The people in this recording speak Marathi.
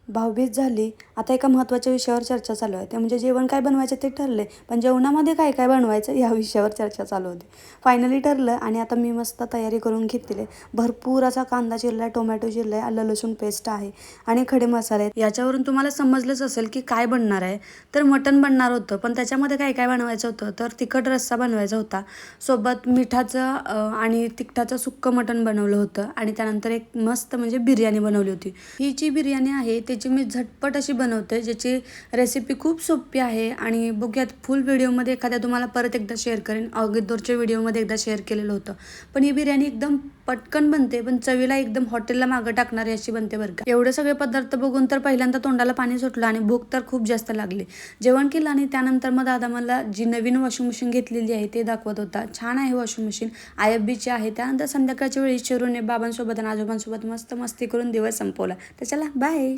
भाऊबीज झाली. आता एका महत्त्वाच्या विषयावर चर्चा चालू आहे, ते म्हणजे जेवण काय बनवायचं ते ठरले, पण जेवणामध्ये काय काय बनवायचं या विषयावर चर्चा चालू होती. फायनली ठरलं आणि आता मी मस्त तयारी करून घेतली. भरपूर असा कांदा चिरला, टोमॅटो चिरला, आलं लसूण पेस्ट आहे आणि खडे मसाले आहेत. याच्यावरून तुम्हाला समजलंच असेल की काय बनणार आहे. तर मटण बनणार होतं, पण त्याच्यामध्ये काय काय बनवायचं होतं, तर तिखट रस्सा बनवायचा होता, सोबत मिठाचं आणि तिखटाचं सुक्कं मटण बनवलं होतं आणि त्यानंतर एक मस्त म्हणजे बिर्याणी बनवली होती. ही जी बिर्याणी आहे त्याची मी झटपट अशी बनवते, ज्याची रेसिपी खूप सोपी आहे आणि बघूयात फुल व्हिडिओमध्ये एखाद्या तुम्हाला परत एकदा शेअर करेन. अगोदरच्या व्हिडिओमध्ये एकदा शेअर केलेलं होतं. पण ही बिर्याणी एकदम पटकन बनते, पण चवीला एकदम हॉटेलला मागं टाकणारी अशी बनते बरं का. एवढे सगळे पदार्थ बघून तर पहिल्यांदा तोंडाला पाणी सुटलं आणि भूक तर खूप जास्त लागली. जेवण केलं आणि त्यानंतर मग दादा मला जी नवीन वॉशिंग मशीन घेतलेली आहे ते दाखवत होता. छान आहे वॉशिंग मशीन, IFBची आहे. त्यानंतर संध्याकाळच्या वेळी चिरूने बाबांसोबत आणि आजोबांसोबत मस्त मस्ती करून दिवस संपवला. तर चला बाय.